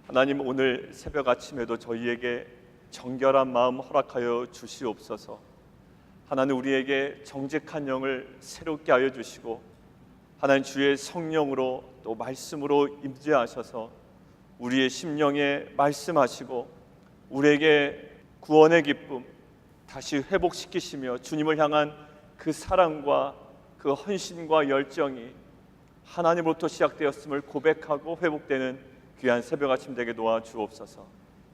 하나님, 오늘 새벽 아침에도 저희에게 정결한 마음 허락하여 주시옵소서. 하나님, 우리에게 정직한 영을 새롭게 하여 주시고 하나님 주의 성령으로 또 말씀으로 임재하셔서 우리의 심령에 말씀하시고 우리에게 구원의 기쁨 다시 회복시키시며 주님을 향한 그 사랑과 그 헌신과 열정이 하나님으로부터 시작되었음을 고백하고 회복되는 귀한 새벽 아침 되게 도와주옵소서.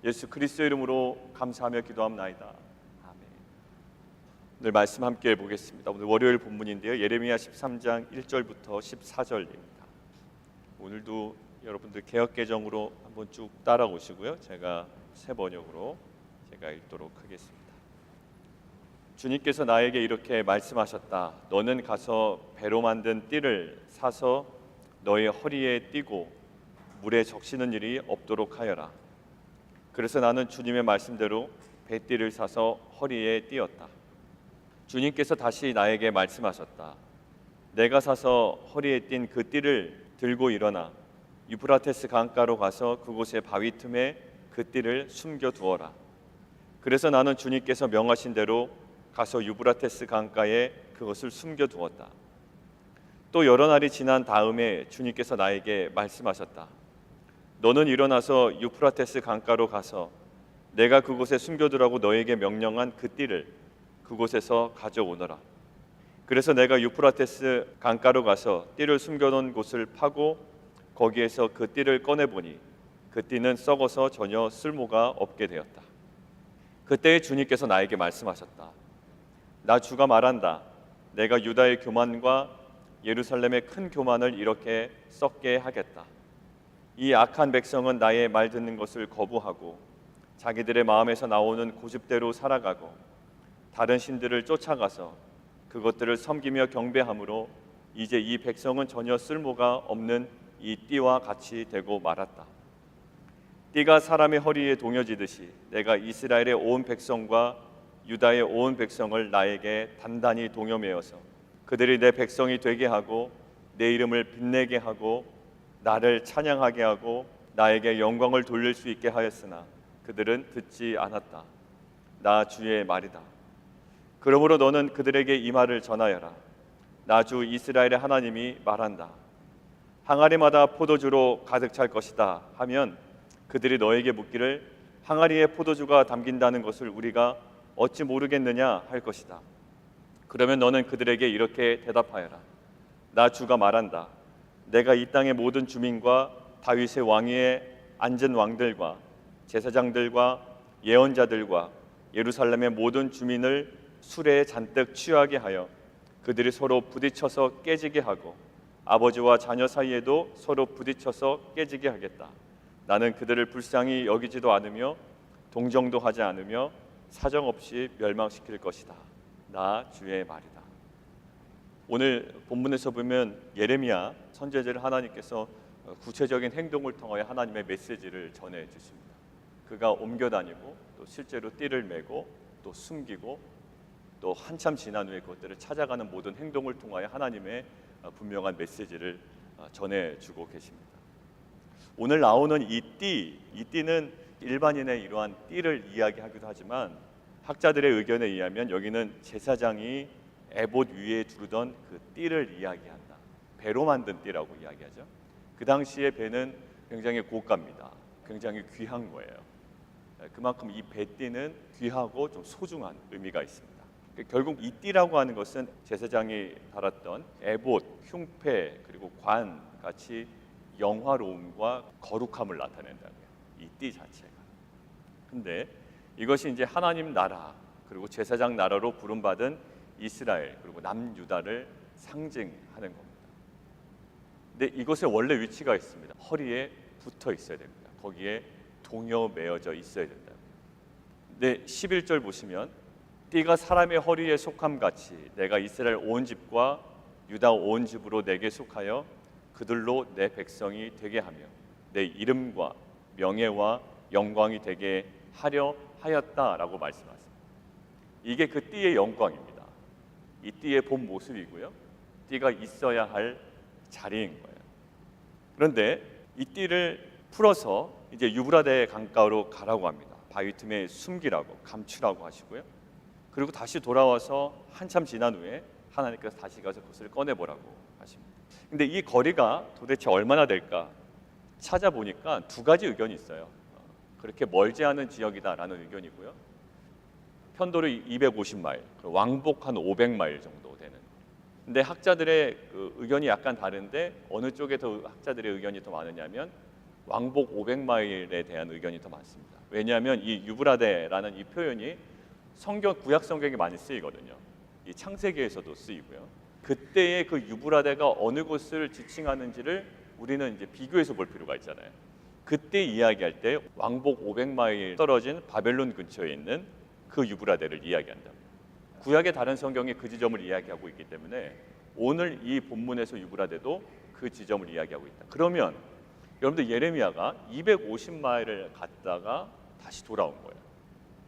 예수 그리스도의 이름으로 감사하며 기도합나이다. 아멘. 오늘 말씀 함께 보겠습니다. 오늘 월요일 본문인데요, 예레미야 13장 1절부터 14절입니다. 오늘도 여러분들 개역개정으로 한번 쭉 따라오시고요, 제가 새 번역으로 제가 읽도록 하겠습니다. 주님께서 나에게 이렇게 말씀하셨다. 너는 가서 배로 만든 띠를 사서 너의 허리에 띠고 물에 적시는 일이 없도록 하여라. 그래서 나는 주님의 말씀대로 배띠를 사서 허리에 띠었다. 주님께서 다시 나에게 말씀하셨다. 내가 사서 허리에 띈 그 띠를 들고 일어나 유프라테스 강가로 가서 그곳의 바위 틈에 그 띠를 숨겨 두어라. 그래서 나는 주님께서 명하신 대로 가서 유브라테스 강가에 그것을 숨겨 두었다. 또 여러 날이 지난 다음에 주님께서 나에게 말씀하셨다. 너는 일어나서 유프라테스 강가로 가서 내가 그곳에 숨겨두라고 너에게 명령한 그 띠를 그곳에서 가져오너라. 그래서 내가 유프라테스 강가로 가서 띠를 숨겨놓은 곳을 파고 거기에서 그 띠를 꺼내보니 그 띠는 썩어서 전혀 쓸모가 없게 되었다. 그때 주님께서 나에게 말씀하셨다. 나 주가 말한다. 내가 유다의 교만과 예루살렘의 큰 교만을 이렇게 썩게 하겠다. 이 악한 백성은 나의 말 듣는 것을 거부하고 자기들의 마음에서 나오는 고집대로 살아가고 다른 신들을 쫓아가서 그것들을 섬기며 경배함으로 이제 이 백성은 전혀 쓸모가 없는 이 띠와 같이 되고 말았다. 띠가 사람의 허리에 동여지듯이 내가 이스라엘의 온 백성과 유다의 온 백성을 나에게 단단히 동여매어서 그들이 내 백성이 되게 하고 내 이름을 빛내게 하고 나를 찬양하게 하고 나에게 영광을 돌릴 수 있게 하였으나 그들은 듣지 않았다. 나 주의 말이다. 그러므로 너는 그들에게 이 말을 전하여라. 나 주 이스라엘의 하나님이 말한다. 항아리마다 포도주로 가득 찰 것이다 하면 그들이 너에게 묻기를 항아리에 포도주가 담긴다는 것을 우리가 어찌 모르겠느냐 할 것이다. 그러면 너는 그들에게 이렇게 대답하여라. 나 주가 말한다. 내가 이 땅의 모든 주민과 다윗의 왕위에 앉은 왕들과 제사장들과 예언자들과 예루살렘의 모든 주민을 술에 잔뜩 취하게 하여 그들이 서로 부딪혀서 깨지게 하고 아버지와 자녀 사이에도 서로 부딪혀서 깨지게 하겠다. 나는 그들을 불쌍히 여기지도 않으며 동정도 하지 않으며 사정없이 멸망시킬 것이다. 나 주의 말이다. 오늘 본문에서 보면 예레미야 선지자를 하나님께서 구체적인 행동을 통하여 하나님의 메시지를 전해 주십니다. 그가 옮겨 다니고 또 실제로 띠를 메고 또 숨기고 또 한참 지난 후에 그것들을 찾아가는 모든 행동을 통하여 하나님의 분명한 메시지를 전해 주고 계십니다. 오늘 나오는 이 띠는 일반인의 이러한 띠를 이야기하기도 하지만 학자들의 의견에 의하면 여기는 제사장이 에봇 위에 두르던 그 띠를 이야기한다. 배로 만든 띠라고 이야기하죠. 그 당시에 배는 굉장히 고가입니다. 굉장히 귀한 거예요. 그만큼 이 배띠는 귀하고 좀 소중한 의미가 있습니다. 결국 이 띠라고 하는 것은 제사장이 달았던 에봇, 흉패 그리고 관 같이 영화로움과 거룩함을 나타낸다는 거예요. 이 띠 자체가. 근데 이것이 이제 하나님 나라 그리고 제사장 나라로 부름받은 이스라엘 그리고 남유다를 상징하는 겁니다. 근데 이것에 원래 위치가 있습니다. 허리에 붙어 있어야 됩니다. 거기에 동여 매어져 있어야 된다. 근데 11절 보시면 띠가 사람의 허리에 속함 같이 내가 이스라엘 온 집과 유다 온 집으로 내게 속하여 그들로 내 백성이 되게 하며 내 이름과 명예와 영광이 되게 하려 하였다라고 말씀하십니다. 이게 그 띠의 영광입니다. 이 띠의 본 모습이고요. 띠가 있어야 할 자리인 거예요. 그런데 이 띠를 풀어서 이제 유브라데 강가로 가라고 합니다. 바위 틈에 숨기라고, 감추라고 하시고요. 그리고 다시 돌아와서 한참 지난 후에 하나님께서 다시 가서 그것을 꺼내보라고 하십니다. 근데 이 거리가 도대체 얼마나 될까 찾아보니까 두 가지 의견이 있어요. 그렇게 멀지 않은 지역이다라는 의견이고요. 편도로 250마일, 왕복 한 500마일 정도 되는. 근데 학자들의 그 의견이 약간 다른데 어느 쪽에 더 학자들의 의견이 더 많으냐면 왕복 500마일에 대한 의견이 더 많습니다. 왜냐하면 이 유브라데라는 이 표현이 성경 구약 성경에 많이 쓰이거든요. 이 창세기에서도 쓰이고요. 그때의 그 유브라데가 어느 곳을 지칭하는지를 우리는 이제 비교해서 볼 필요가 있잖아요. 그때 이야기할 때 왕복 500마일 떨어진 바벨론 근처에 있는 그 유브라데를 이야기한다. 구약의 다른 성경이 그 지점을 이야기하고 있기 때문에 오늘 이 본문에서 유브라데도 그 지점을 이야기하고 있다. 그러면 여러분들 예레미야가 250마일을 갔다가 다시 돌아온 거예요.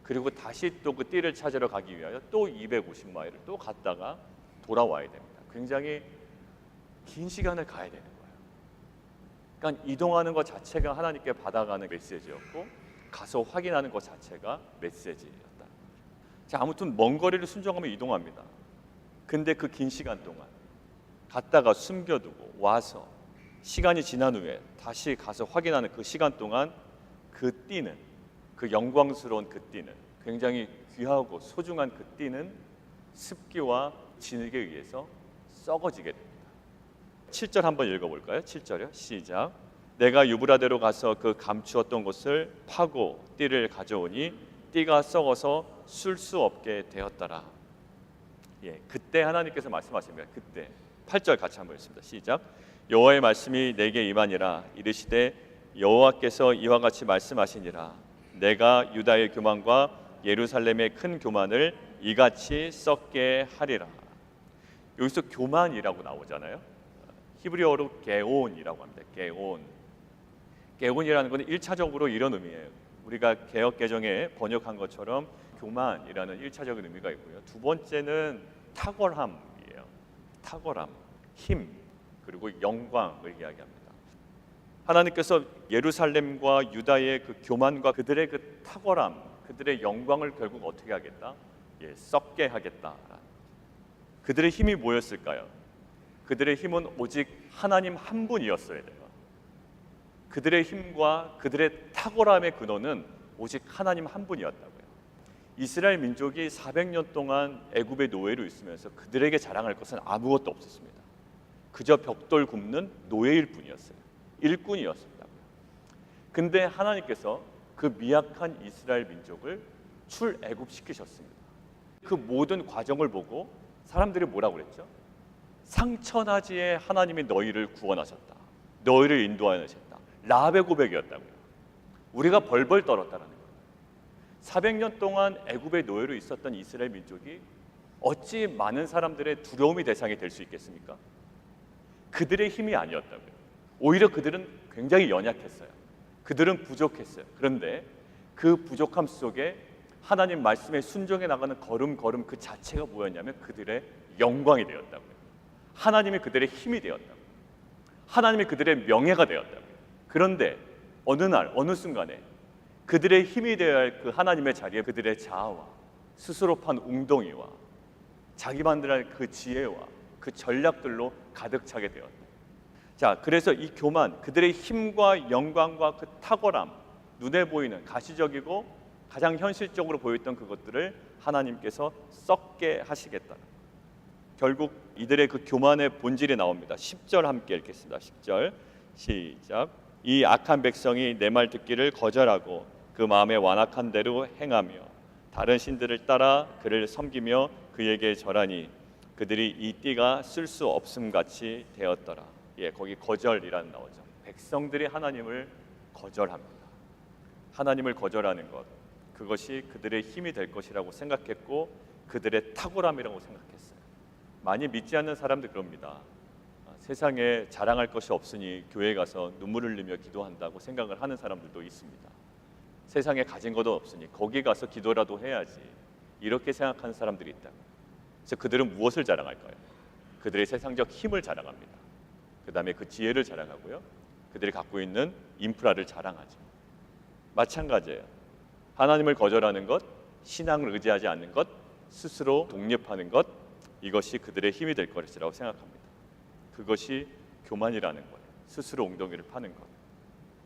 그리고 다시 또 그 띠를 찾으러 가기 위하여 또 250마일을 또 갔다가 돌아와야 됩니다. 굉장히 긴 시간을 가야 되는 거예요. 그러니까 이동하는 것 자체가 하나님께 받아가는 메시지였고 가서 확인하는 것 자체가 메시지였다. 자, 아무튼 먼 거리를 순종하며 이동합니다. 근데 그 긴 시간 동안 갔다가 숨겨두고 와서 시간이 지난 후에 다시 가서 확인하는 그 시간 동안 그 띠는, 그 영광스러운 그 띠는, 굉장히 귀하고 소중한 그 띠는 습기와 진흙에 의해서 썩어지게 됩니다. 7절 한번 읽어볼까요? 7절이요. 시작. 내가 유브라데로 가서 그 감추었던 곳을 파고 띠를 가져오니 띠가 썩어서 쓸 수 없게 되었더라. 예, 그때 하나님께서 말씀하십니다. 그때 8절 같이 한번 읽습니다. 시작. 여호와의 말씀이 내게 임하니라. 이르시되 여호와께서 이와 같이 말씀하시니라. 내가 유다의 교만과 예루살렘의 큰 교만을 이같이 썩게 하리라. 여기서 교만이라고 나오잖아요. 히브리어로 게온이라고 합니다. 게온. 게온이라는 것은 1차적으로 이런 의미예요. 우리가 개역 개정에 번역한 것처럼 교만이라는 1차적인 의미가 있고요. 두 번째는 탁월함이에요. 탁월함, 힘, 그리고 영광을 이야기합니다. 하나님께서 예루살렘과 유다의 그 교만과 그들의 그 탁월함, 그들의 영광을 결국 어떻게 하겠다? 예, 썩게 하겠다. 그들의 힘이 뭐였을까요? 그들의 힘은 오직 하나님 한 분이었어야 돼요. 그들의 힘과 그들의 탁월함의 근원은 오직 하나님 한 분이었다고요. 이스라엘 민족이 400년 동안 애굽의 노예로 있으면서 그들에게 자랑할 것은 아무것도 없었습니다. 그저 벽돌 굽는 노예일 뿐이었어요. 일꾼이었다고요. 근데 하나님께서 그 미약한 이스라엘 민족을 출애굽시키셨습니다. 그 모든 과정을 보고 사람들이 뭐라고 그랬죠? 상천하지에 하나님이 너희를 구원하셨다. 너희를 인도하셨다. 라합의 고백이었다고요. 우리가 벌벌 떨었다는 거예요. 400년 동안 애굽의 노예로 있었던 이스라엘 민족이 어찌 많은 사람들의 두려움의 대상이 될 수 있겠습니까? 그들의 힘이 아니었다고요. 오히려 그들은 굉장히 연약했어요. 그들은 부족했어요. 그런데 그 부족함 속에 하나님 말씀에 순종해 나가는 걸음걸음 그 자체가 뭐였냐면 그들의 영광이 되었다고요. 하나님이 그들의 힘이 되었다고요. 하나님이 그들의 명예가 되었다고요. 그런데 어느 날 어느 순간에 그들의 힘이 되어야 할 그 하나님의 자리에 그들의 자아와 스스로 판 웅덩이와 자기 만들어야 할 그 지혜와 그 전략들로 가득 차게 되었다. 자, 그래서 이 교만, 그들의 힘과 영광과 그 탁월함, 눈에 보이는 가시적이고 가장 현실적으로 보였던 그것들을 하나님께서 썩게 하시겠다. 결국 이들의 그 교만의 본질이 나옵니다. 10절 함께 읽겠습니다. 10절 시작. 이 악한 백성이 내 말 듣기를 거절하고 그 마음에 완악한 대로 행하며 다른 신들을 따라 그를 섬기며 그에게 절하니 그들이 이 띠가 쓸 수 없음 같이 되었더라. 예, 거기 거절이라는 나오죠. 백성들이 하나님을 거절합니다. 하나님을 거절하는 것, 그것이 그들의 힘이 될 것이라고 생각했고 그들의 탁월함이라고 생각했어요. 많이 믿지 않는 사람들 그럽니다. 세상에 자랑할 것이 없으니 교회에 가서 눈물을 흘리며 기도한다고 생각을 하는 사람들도 있습니다. 세상에 가진 것도 없으니 거기 가서 기도라도 해야지, 이렇게 생각하는 사람들이 있다. 그래서 그들은 무엇을 자랑할까요? 그들의 세상적 힘을 자랑합니다. 그 다음에 그 지혜를 자랑하고요. 그들이 갖고 있는 인프라를 자랑하죠. 마찬가지예요. 하나님을 거절하는 것, 신앙을 의지하지 않는 것, 스스로 독립하는 것, 이것이 그들의 힘이 될 것이라고 생각합니다. 그것이 교만이라는 거예요. 스스로 엉덩이를 파는 것.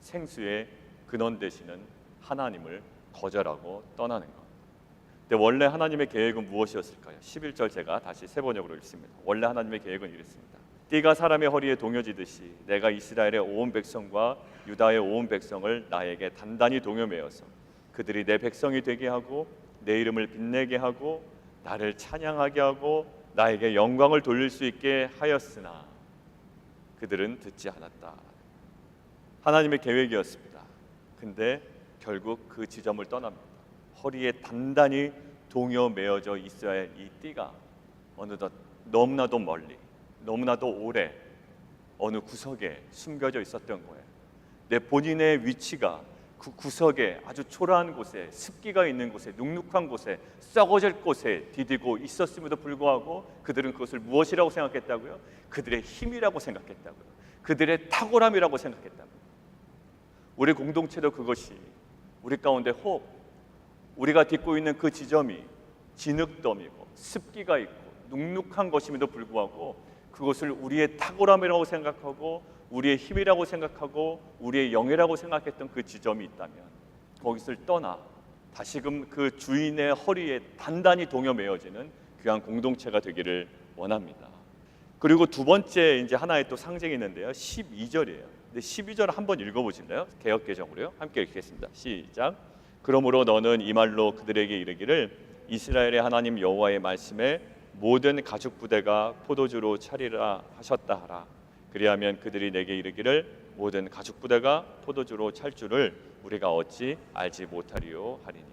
생수의 근원 되시는 하나님을 거절하고 떠나는 것. 근데 원래 하나님의 계획은 무엇이었을까요? 11절 제가 다시 세 번역으로 읽습니다. 원래 하나님의 계획은 이랬습니다. 띠가 사람의 허리에 동여지듯이 내가 이스라엘의 온 백성과 유다의 온 백성을 나에게 단단히 동여매어서 그들이 내 백성이 되게 하고 내 이름을 빛내게 하고 나를 찬양하게 하고 나에게 영광을 돌릴 수 있게 하였으나 그들은 듣지 않았다. 하나님의 계획이었습니다. 근데 결국 그 지점을 떠납니다. 허리에 단단히 동여매어져 있어야 할 이 띠가 어느덧 너무나도 멀리, 너무나도 오래 어느 구석에 숨겨져 있었던 거예요. 내 본인의 위치가 그 구석에 아주 초라한 곳에, 습기가 있는 곳에, 눅눅한 곳에, 썩어질 곳에 디디고 있었음에도 불구하고 그들은 그것을 무엇이라고 생각했다고요? 그들의 힘이라고 생각했다고요. 그들의 탁월함이라고 생각했다고요. 우리 공동체도 그것이 우리 가운데 혹 우리가 딛고 있는 그 지점이 진흙더미고 습기가 있고 눅눅한 것임에도 불구하고 그것을 우리의 탁월함이라고 생각하고 우리의 힘이라고 생각하고 우리의 영예라고 생각했던 그 지점이 있다면 거기서 떠나 다시금 그 주인의 허리에 단단히 동여매어지는 귀한 공동체가 되기를 원합니다. 그리고 두 번째 이제 하나의 또 상징이 있는데요. 12절이에요. 근데 12절 한번 읽어보실래요? 개역개정으로요. 함께 읽겠습니다. 시작. 그러므로 너는 이 말로 그들에게 이르기를 이스라엘의 하나님 여호와의 말씀에 모든 가축 부대가 포도주로 차리라 하셨다 하라. 그리하면 그들이 내게 이르기를 모든 가축 부대가 포도주로 찰 줄을 우리가 어찌 알지 못하리요 하리니.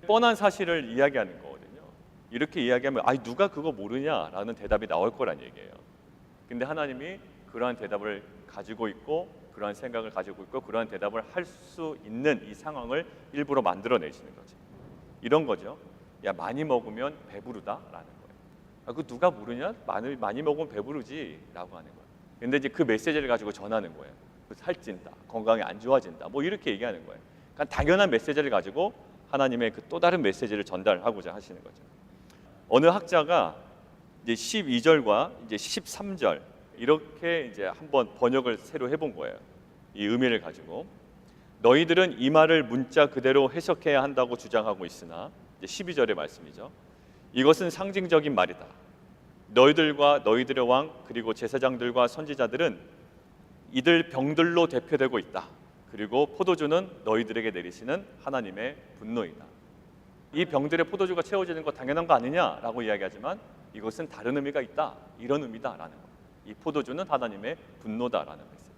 뻔한 사실을 이야기하는 거거든요. 이렇게 이야기하면 아이 누가 그거 모르냐라는 대답이 나올 거란 얘기예요. 근데 하나님이 그러한 대답을 가지고 있고 그러한 생각을 가지고 있고 그러한 대답을 할 수 있는 이 상황을 일부러 만들어내시는 거죠. 이런 거죠. 야 많이 먹으면 배부르다라는 거예요. 아, 그 누가 모르냐? 많이 먹으면 배부르지라고 하는 거예요. 근데 이제 그 메시지를 가지고 전하는 거예요. 살찐다, 건강이 안 좋아진다, 뭐 이렇게 얘기하는 거예요. 그러니까 당연한 메시지를 가지고 하나님의 그 또 다른 메시지를 전달하고자 하시는 거죠. 어느 학자가 이제 12절과 이제 13절 이렇게 이제 한번 번역을 새로 해본 거예요. 이 의미를 가지고 너희들은 이 말을 문자 그대로 해석해야 한다고 주장하고 있으나 이제 12절의 말씀이죠. 이것은 상징적인 말이다. 너희들과 너희들의 왕 그리고 제사장들과 선지자들은 이들 병들로 대표되고 있다. 그리고 포도주는 너희들에게 내리시는 하나님의 분노이다. 이 병들의 포도주가 채워지는 거 당연한 거 아니냐라고 이야기하지만 이것은 다른 의미가 있다. 이런 의미다라는 거예요. 이 포도주는 하나님의 분노다라는 메시지.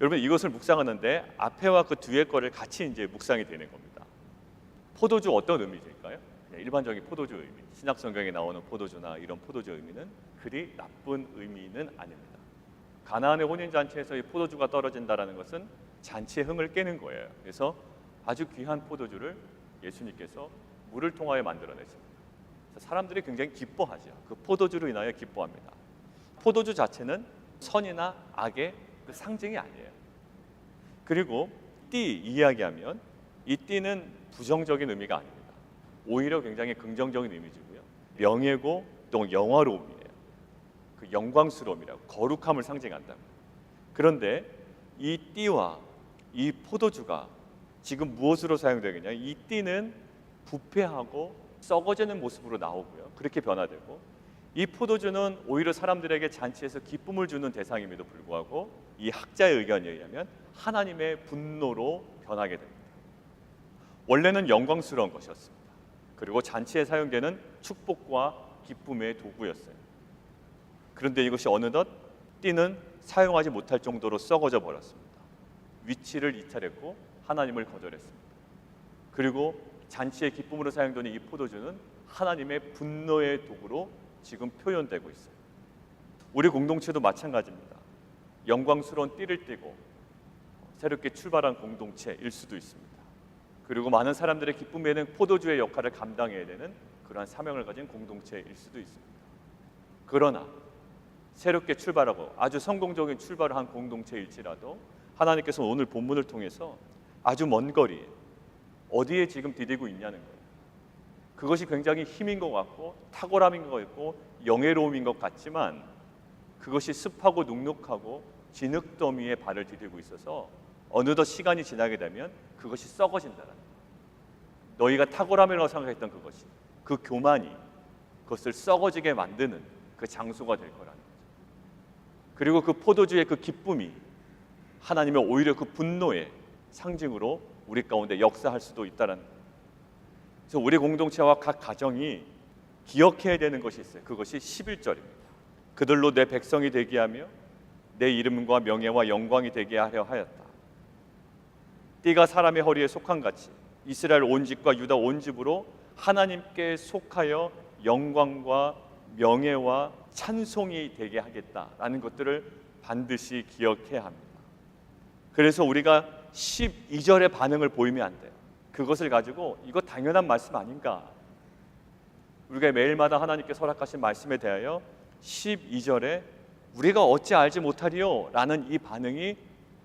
여러분 이것을 묵상하는데 앞에와 그 뒤에 거를 같이 이제 묵상이 되는 겁니다. 포도주 어떤 의미일까요? 일반적인 포도주 의미, 신약 성경에 나오는 포도주나 이런 포도주 의미는 그리 나쁜 의미는 아닙니다. 가나안의 혼인 잔치에서 이 포도주가 떨어진다라는 것은 잔치의 흥을 깨는 거예요. 그래서 아주 귀한 포도주를 예수님께서 물을 통하여 만들어내십니다. 사람들이 굉장히 기뻐하죠. 그 포도주로 인하여 기뻐합니다. 포도주 자체는 선이나 악의 그 상징이 아니에요. 그리고 띠 이야기하면 이 띠는 부정적인 의미가 아닙니다. 오히려 굉장히 긍정적인 이미지고요. 명예고 또 영화로움이에요. 그 영광스러움이라고 거룩함을 상징한다고. 그런데 이 띠와 이 포도주가 지금 무엇으로 사용되겠냐? 이 띠는 부패하고 썩어지는 모습으로 나오고요. 그렇게 변화되고 이 포도주는 오히려 사람들에게 잔치에서 기쁨을 주는 대상임에도 불구하고 이 학자의 의견에 의하면 하나님의 분노로 변하게 됩니다. 원래는 영광스러운 것이었습니다. 그리고 잔치에 사용되는 축복과 기쁨의 도구였어요. 그런데 이것이 어느덧 띠는 사용하지 못할 정도로 썩어져 버렸습니다. 위치를 이탈했고 하나님을 거절했습니다. 그리고 잔치의 기쁨으로 사용되는 이 포도주는 하나님의 분노의 도구로 지금 표현되고 있어요. 우리 공동체도 마찬가지입니다. 영광스러운 띠를 띠고 새롭게 출발한 공동체일 수도 있습니다. 그리고 많은 사람들의 기쁨에는 포도주의 역할을 감당해야 되는 그러한 사명을 가진 공동체일 수도 있습니다. 그러나 새롭게 출발하고 아주 성공적인 출발을 한 공동체일지라도 하나님께서 오늘 본문을 통해서 아주 먼 거리 어디에 지금 디디고 있냐는 거예요. 그것이 굉장히 힘인 것 같고 탁월함인 것 같고 영예로움인 것 같지만 그것이 습하고 눅눅하고 진흙더미에 발을 디디고 있어서 어느덧 시간이 지나게 되면 그것이 썩어진다는 거예요. 너희가 탁월함이라고 생각했던 그것이, 그 교만이 그것을 썩어지게 만드는 그 장소가 될 거라는 거죠. 그리고 그 포도주의 그 기쁨이 하나님의 오히려 그 분노의 상징으로 우리 가운데 역사할 수도 있다는 거예요. 그래서 우리 공동체와 각 가정이 기억해야 되는 것이 있어요. 그것이 11절입니다. 그들로 내 백성이 되게 하며 내 이름과 명예와 영광이 되게 하려 하였다. 띠가 사람의 허리에 속한 같이 이스라엘 온 집과 유다 온 집으로 하나님께 속하여 영광과 명예와 찬송이 되게 하겠다라는 것들을 반드시 기억해야 합니다. 그래서 우리가 12절의 반응을 보이면 안 돼요. 그것을 가지고 이거 당연한 말씀 아닌가? 우리가 매일마다 하나님께 허락하신 말씀에 대하여 12절에 우리가 어찌 알지 못하리요? 라는 이 반응이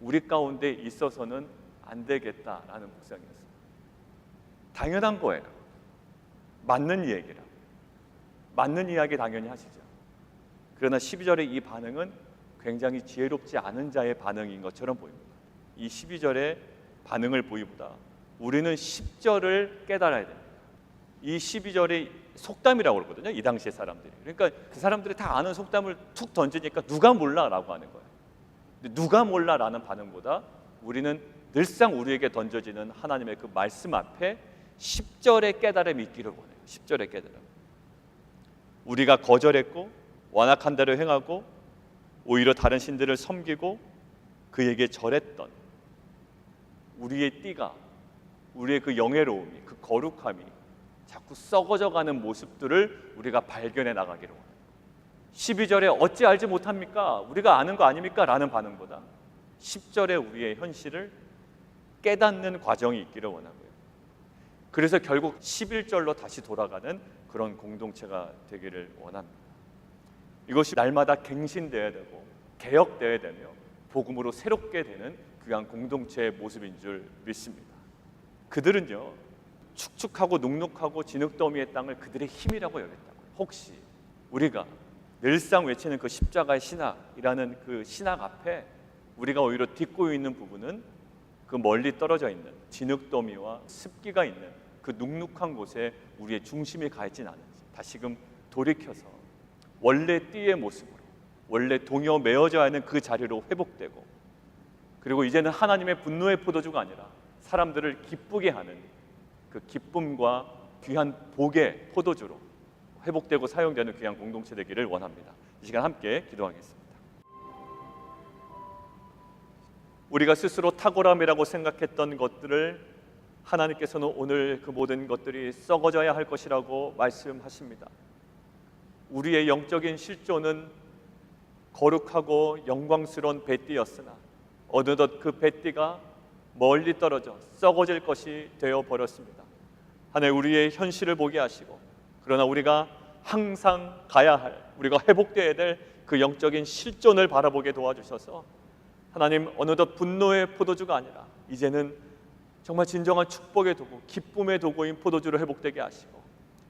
우리 가운데 있어서는 안 되겠다라는 묵상이었어요. 당연한 거예요. 맞는 얘기라. 맞는 이야기 당연히 하시죠. 그러나 12절의 이 반응은 굉장히 지혜롭지 않은 자의 반응인 것처럼 보입니다. 이 12절의 반응을 보이보다 우리는 10절을 깨달아야 됩니다. 이 12절의 속담이라고 그러거든요. 이 당시의 사람들이. 그러니까 그 사람들이 다 아는 속담을 툭 던지니까 누가 몰라라고 하는 거예요. 근데 누가 몰라라는 반응보다 우리는 늘상 우리에게 던져지는 하나님의 그 말씀 앞에 10절의 깨달음이 있기를 원해요. 10절의 깨달음. 우리가 거절했고 완악한 대로 행하고 오히려 다른 신들을 섬기고 그에게 절했던 우리의 띠가, 우리의 그 영예로움이, 그 거룩함이 자꾸 썩어져가는 모습들을 우리가 발견해 나가기를 원해요. 12절에 어찌 알지 못합니까? 우리가 아는 거 아닙니까? 라는 반응보다 10절에 우리의 현실을 깨닫는 과정이 있기를 원하고요. 그래서 결국 11절로 다시 돌아가는 그런 공동체가 되기를 원합니다. 이것이 날마다 갱신되어야 되고 개혁되어야 되며 복음으로 새롭게 되는 귀한 공동체의 모습인 줄 믿습니다. 그들은요, 축축하고 눅눅하고 진흙더미의 땅을 그들의 힘이라고 여겼다고요. 혹시 우리가 늘상 외치는 그 십자가의 신학이라는 그 신학 앞에 우리가 오히려 딛고 있는 부분은 그 멀리 떨어져 있는 진흙더미와 습기가 있는 그 눅눅한 곳에 우리의 중심이 가 있진 않은지 다시금 돌이켜서 원래 띠의 모습으로, 원래 동요 메어져야 하는 그 자리로 회복되고, 그리고 이제는 하나님의 분노의 포도주가 아니라 사람들을 기쁘게 하는 그 기쁨과 귀한 복의 포도주로 회복되고 사용되는 귀한 공동체 되기를 원합니다. 이 시간 함께 기도하겠습니다. 우리가 스스로 탁월함이라고 생각했던 것들을 하나님께서는 오늘 그 모든 것들이 썩어져야 할 것이라고 말씀하십니다. 우리의 영적인 실존은 거룩하고 영광스러운 뱃띠였으나 어느덧 그 뱃띠가 멀리 떨어져 썩어질 것이 되어버렸습니다. 하나님, 우리의 현실을 보게 하시고, 그러나 우리가 항상 가야 할, 우리가 회복되어야 될 그 영적인 실존을 바라보게 도와주셔서 하나님, 어느덧 분노의 포도주가 아니라 이제는 정말 진정한 축복의 도구, 기쁨의 도구인 포도주로 회복되게 하시고,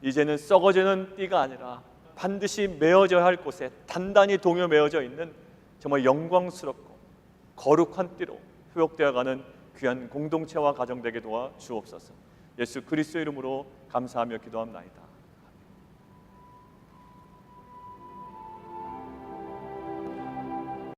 이제는 썩어지는 띠가 아니라 반드시 메어져야 할 곳에 단단히 동요 메어져 있는 정말 영광스럽고 거룩한 띠로 회복되어가는 귀한 공동체와 가정 되게 도와 주옵소서. 예수 그리스도의 이름으로 감사하며 기도합나이다.